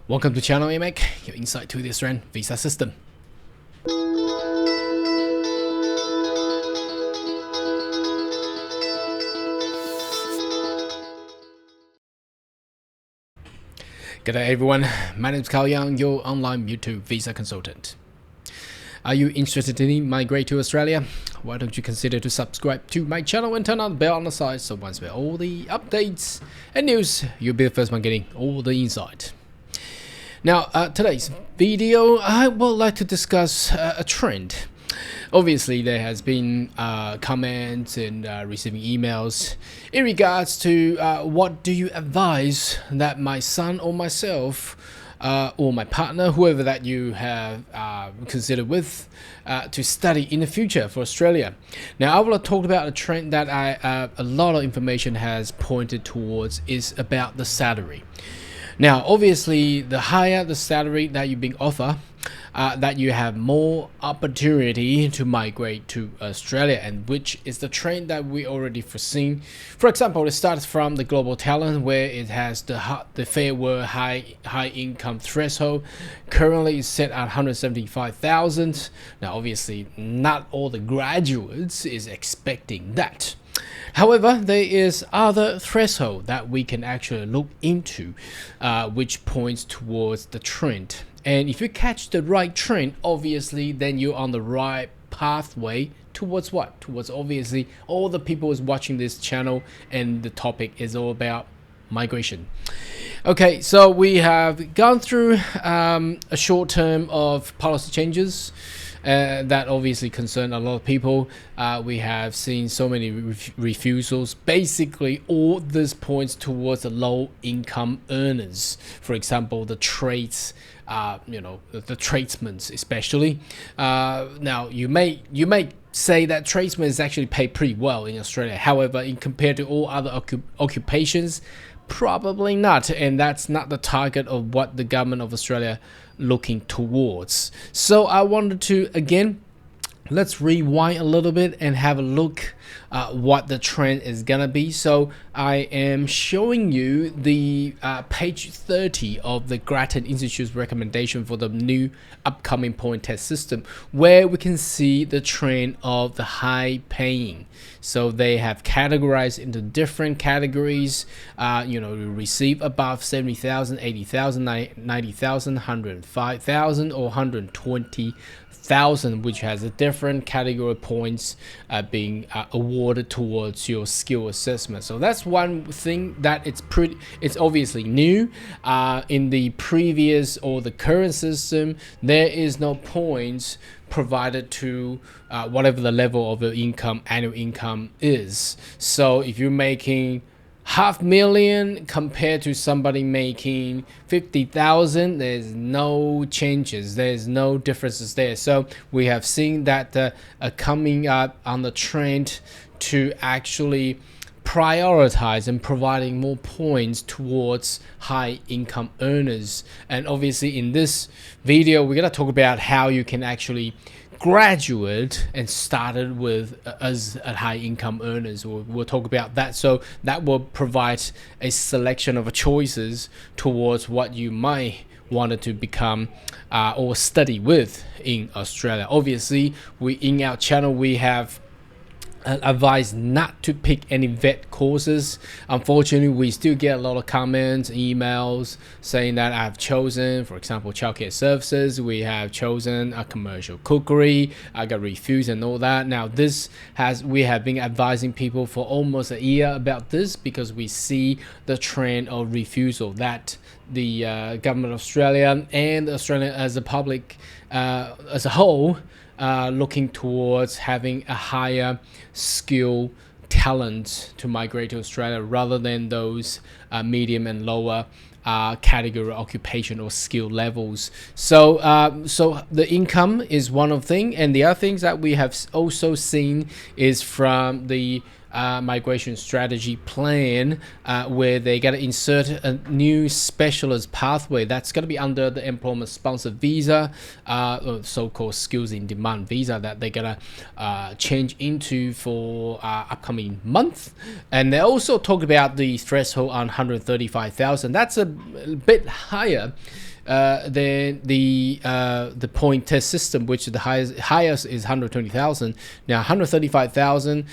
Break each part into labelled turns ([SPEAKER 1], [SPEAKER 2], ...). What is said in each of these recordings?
[SPEAKER 1] Welcome to channel AMAC, your insight to the Australian visa system. G'day everyone, my name is Carl Young, your online YouTube visa consultant. Are you interested in migrate to Australia? Why don't you consider to subscribe to my channel and turn on the bell on the side so once we have all the updates and news, you'll be the first one getting all the insight. Now, today's video, I would like to discuss a trend. Obviously, there has been comments and receiving emails in regards to what do you advise that my son or myself or my partner, whoever that you have considered with, to study in the future for Australia. Now, I will talk about a trend that a lot of information has pointed towards is about the salary. Now, obviously, the higher the salary that you're being offered, that you have more opportunity to migrate to Australia, and which is the trend that we already foreseen. For example, it starts from the global talent, where it has the Fair Work high income threshold. Currently, it's set at 175,000. Now, obviously, not all the graduates is expecting that. However, there is other threshold that we can actually look into, which points towards the trend. And if you catch the right trend, obviously, then you're on the right pathway towards what? Towards obviously all the people is watching this channel, and the topic is all about migration. Okay, so we have gone through a short term of policy changes that obviously concern a lot of people. We have seen so many refusals. Basically, all this points towards the low income earners. For example, the trades, the tradesmen especially. Now, you may say that tradesmen is actually paid pretty well in Australia. However, in compared to all other occupations, probably not, and that's not the target of what the government of Australia looking towards. So I wanted to, again, let's rewind a little bit and have a look what the trend is gonna be. So I am showing you the page 30 of the Grattan Institute's recommendation for the new upcoming point test system, where we can see the trend of the high paying. So they have categorized into different categories. You receive above 70,000, 80,000, 90,000, 105,000, or 120,000, which has a different category points being awarded towards your skill assessment. So that's one thing that it's obviously new. In the previous or the current system, there is no points provided to whatever the level of your income, annual income is. So if you're making $500,000 compared to somebody making 50,000, there's no changes, there's no differences there. So we have seen that coming up on the trend to actually prioritize and providing more points towards high income earners. And obviously in this video, we're going to talk about how you can actually graduate and started with as a high income earners. We'll talk about that. So that will provide a selection of choices towards what you might wanted to become or study with in Australia. Obviously, in our channel we have advised not to pick any vet courses. Unfortunately, we still get a lot of comments, emails saying that I've chosen, for example, childcare services. We have chosen a commercial cookery. I got refused and all that. Now, we have been advising people for almost a year about this, because we see the trend of refusal that the government of Australia and Australia as a public as a whole looking towards having a higher skill talent to migrate to Australia, rather than those medium and lower category occupation or skill levels. So the income is one of thing, and the other things that we have also seen is from the migration strategy plan where they got to insert a new specialist pathway that's going to be under the employment sponsored visa, so-called skills in demand visa that they're going to change into for upcoming month. And they also talk about the threshold on 135,000. That's a bit higher than the point test system, which the highest is 120,000. Now 135,000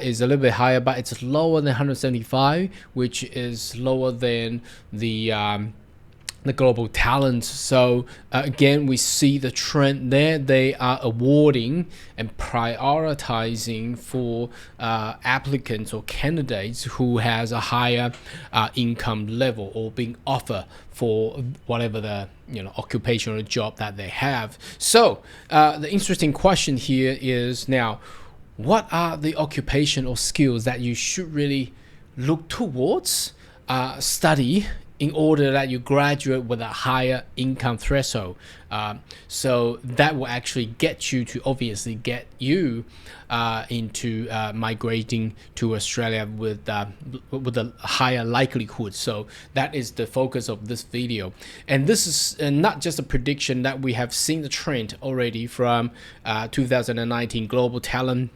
[SPEAKER 1] is a little bit higher, but it's lower than 175, which is lower than the global talent. So again, we see the trend there. They are awarding and prioritizing for applicants or candidates who has a higher income level or being offered for whatever the occupational job that they have. So the interesting question here is now, what are the occupation or skills that you should really look towards, study, in order that you graduate with a higher income threshold? So that will actually get you into migrating to Australia with a higher likelihood. So that is the focus of this video. And this is not just a prediction that we have seen the trend already from 2019 global talent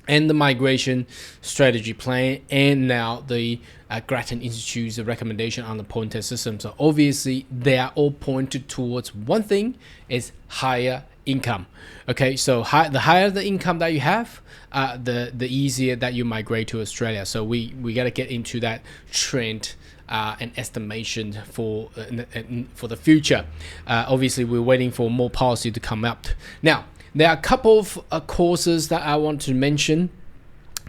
[SPEAKER 1] and the migration strategy plan, and now the Grattan Institute's recommendation on the point test system. So obviously they are all pointed towards one thing, is higher income. Okay, so the higher the income that you have, the easier that you migrate to Australia. So we got to get into that trend and estimation for the future. Obviously we're waiting for more policy to come up. Now there are a couple of courses that I want to mention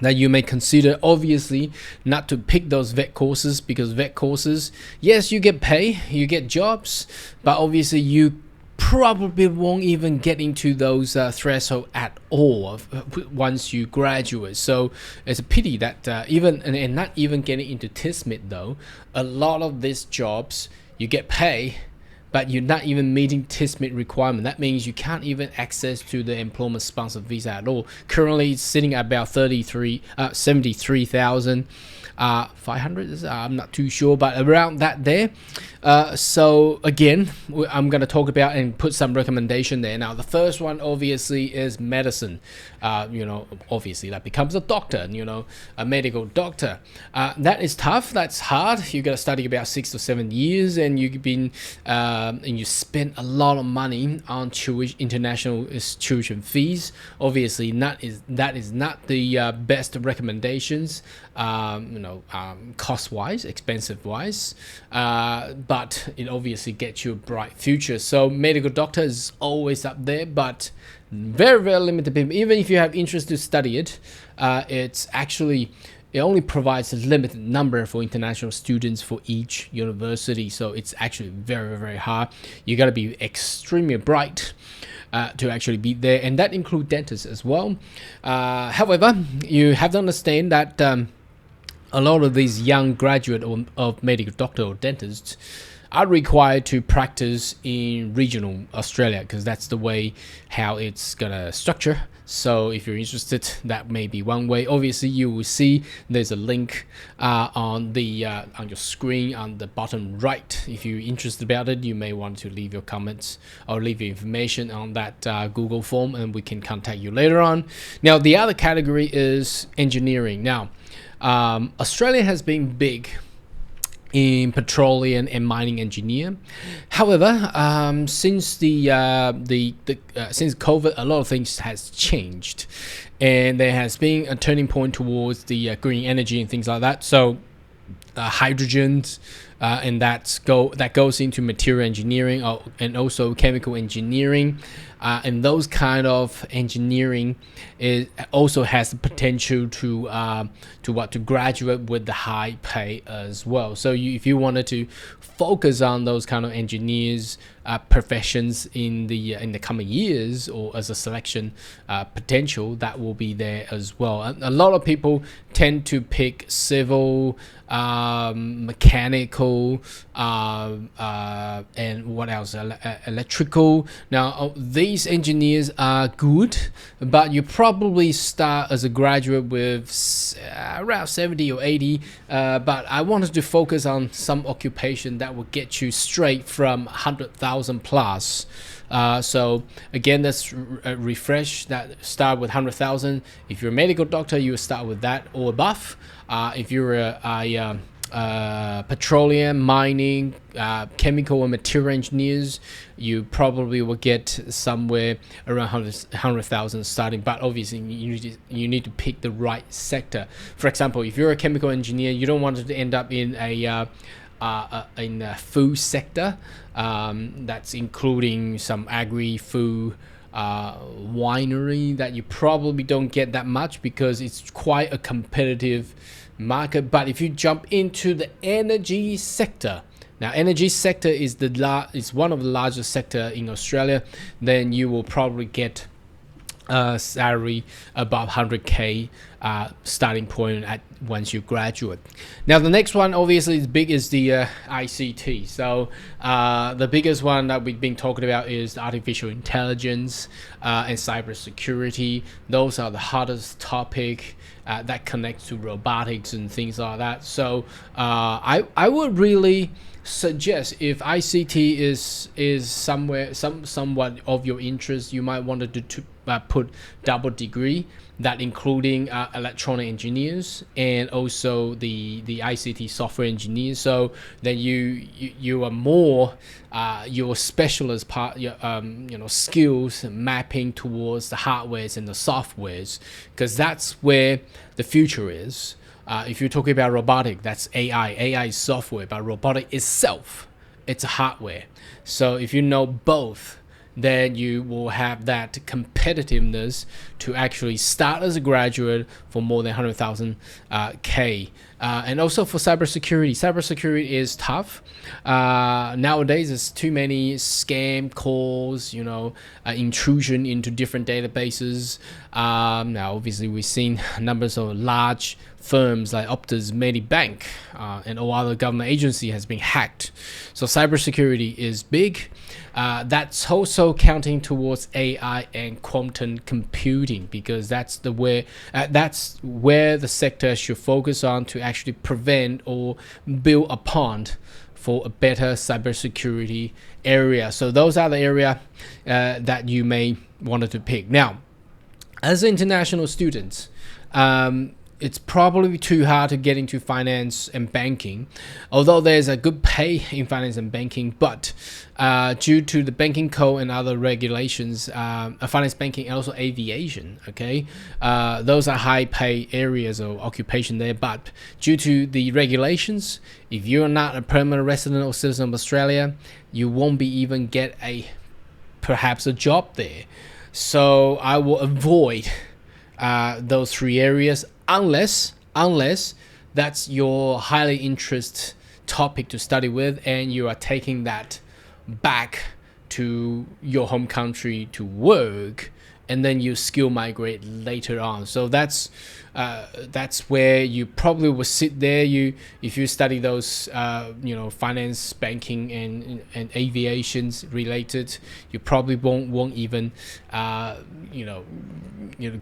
[SPEAKER 1] that you may consider. Obviously not to pick those vet courses, because vet courses, yes, you get pay, you get jobs, but obviously you probably won't even get into those threshold at all once you graduate. So it's a pity that even not even getting into TISMIT though, a lot of these jobs you get pay, but you're not even meeting TISMIT requirement. That means you can't even access to the employment sponsored visa at all. Currently it's sitting at about 73,500. I'm not too sure, but around that there. So again, I'm going to talk about and put some recommendation there. Now the first one obviously is medicine. Obviously that becomes a doctor, a medical doctor. That is tough, that's hard. You got to study about 6 to 7 years, and you've been and you spend a lot of money on international tuition fees. Obviously that is not the best recommendations, cost wise, expensive wise, but it obviously gets you a bright future. So medical doctor is always up there, but very, very limited people. Even if you have interest to study it, it only provides a limited number for international students for each university. So it's actually very, very hard. You got to be extremely bright to actually be there, and that includes dentists as well. However, you have to understand that a lot of these young graduate of medical doctor or dentists are required to practice in regional Australia, because that's the way how it's gonna structure. So if you're interested, that may be one way. Obviously you will see there's a link on your screen on the bottom right. If you're interested about it, you may want to leave your comments or leave your information on that Google form, and we can contact you later on. Now the other category is engineering. Now Australia has been big in petroleum and mining engineer. However, since since COVID, a lot of things has changed, and there has been a turning point towards the green energy and things like that. So hydrogen, and that goes into material engineering and also chemical engineering, and those kind of engineering also has the potential to graduate with the high pay as well. So if you wanted to focus on those kind of engineers professions in the coming years, or as a selection potential, that will be there as well. A lot of people tend to pick civil, mechanical, mechanical, and what else? Electrical. Now, these engineers are good, but you probably start as a graduate with around 70 or 80. But I wanted to focus on some occupation that will get you straight from 100,000 plus. So again, let's refresh that. Start with 100,000. If you're a medical doctor, you start with that or above. If you're a petroleum, mining, chemical and material engineers, you probably will get somewhere around 100,000 starting. But obviously, you need to pick the right sector. For example, if you're a chemical engineer, you don't want to end up in a food sector. That's including some agri-food, winery that you probably don't get that much because it's quite a competitive market. But if you jump into the energy sector, now energy sector is one of the largest sector in Australia, then you will probably get salary above 100k starting point at once you graduate. Now the next one obviously is big is the ICT. So the biggest one that we've been talking about is artificial intelligence and cybersecurity. Those are the hottest topic that connects to robotics and things like that. So I would really suggest if ICT is somewhat of your interest, you might want to put double degree, that including electronic engineers and also the ICT software engineers. So then you are more your specialist part, skills mapping towards the hardwares and the softwares, because that's where the future is. If you're talking about robotic, that's AI. AI is software, but robotic itself, it's a hardware. So if you know both, then you will have that competitiveness to actually start as a graduate for more than 100,000 K. And also for cybersecurity. Cybersecurity is tough. Nowadays, there's too many scam calls, intrusion into different databases. Now, obviously, we've seen numbers of large firms like Optus, Medibank, and all other government agency has been hacked. So cybersecurity is big. That's also counting towards AI and quantum computing, because that's where the sector should focus on to actually prevent or build upon for a better cybersecurity area. So those are the area that you may want to pick. Now, as international students, it's probably too hard to get into finance and banking, although there's a good pay in finance and banking. But due to the banking code and other regulations, finance, banking, and also aviation, those are high pay areas of occupation there. But due to the regulations, if you're not a permanent resident or citizen of Australia, you won't be even get perhaps a job there. So I will avoid those three areas unless that's your highly interest topic to study with, and you are taking that back to your home country to work, and then you skill migrate later on. So that's where you probably will sit there. If you study those finance, banking, and aviations related, you probably won't even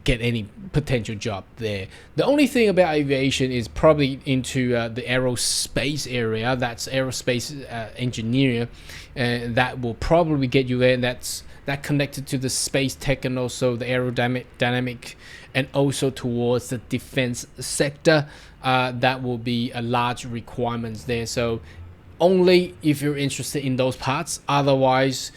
[SPEAKER 1] get any potential job there. The only thing about aviation is probably into the aerospace area. That's aerospace engineer, that will probably get you there. And that connected to the space tech and also the aerodynamic, and also towards the defense sector. That will be a large requirements there. So only if you're interested in those parts. Otherwise,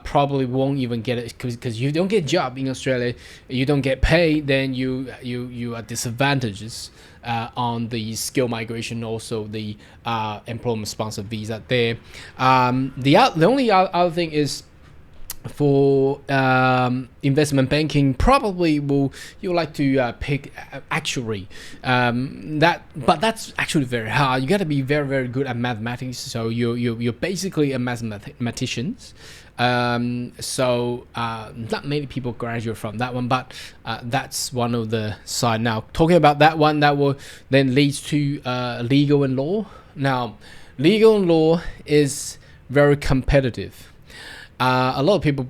[SPEAKER 1] probably won't even get it, because you don't get job in Australia, you don't get pay, then you are disadvantages on the skill migration, also the employment sponsor visa there. The only other thing is, for investment banking, probably you like to pick actuary. But that's actually very hard. You got to be very, very good at mathematics. So you're basically a mathematician. So not many people graduate from that one, but that's one of the side. Now, talking about that one, that will then leads to legal and law. Now, legal law is very competitive. A lot of people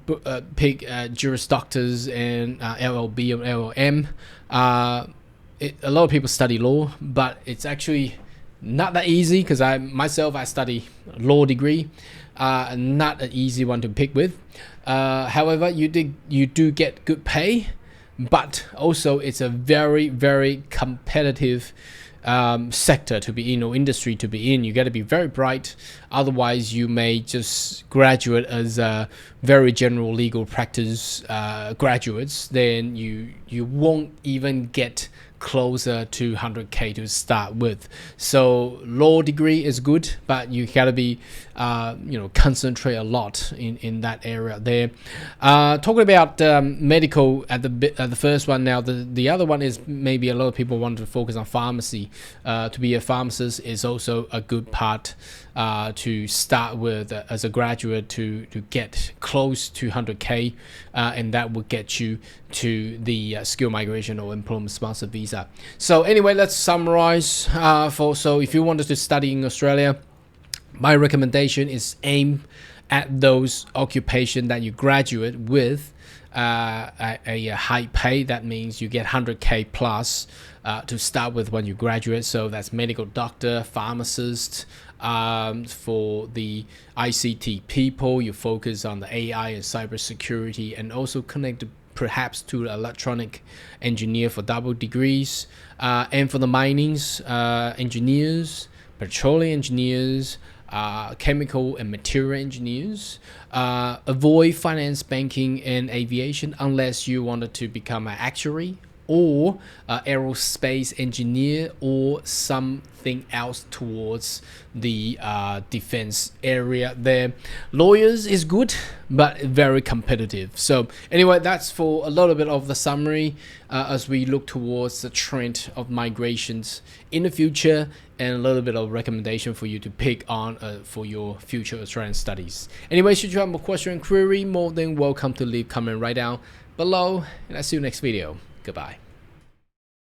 [SPEAKER 1] pick Juris Doctors and LLB or LLM. A lot of people study law, but it's actually not that easy because I study law degree. Not an easy one to pick with. However, you do get good pay, but also it's a very, very competitive sector to be in, or industry to be in. You got to be very bright, otherwise you may just graduate as very general legal practice graduates. Then you won't even get closer to 100K to start with. So law degree is good, but you gotta be concentrate a lot in that area there. Talking about medical at the first one. Now the other one is maybe a lot of people want to focus on pharmacy. To be a pharmacist is also a good part to start with as a graduate to get close to 100K, and that will get you to the skill migration or employment sponsor visa. So anyway, let's summarize. So if you wanted to study in Australia, my recommendation is aim at those occupation that you graduate with a high pay. That means you get 100K plus to start with when you graduate. So that's medical doctor, pharmacist. For the ICT people, you focus on the AI and cybersecurity, and also connect perhaps to electronic engineer for double degrees. And for the minings, engineers, petroleum engineers, chemical and material engineers. Avoid finance, banking, and aviation unless you wanted to become an actuary or aerospace engineer or something else towards the defense area there. Lawyers is good, but very competitive. So anyway, that's for a little bit of the summary as we look towards the trend of migrations in the future, and a little bit of recommendation for you to pick on for your future Australian studies. Anyway, should you have more question and query, more than welcome to leave comment right down below, and I'll see you next video. Goodbye.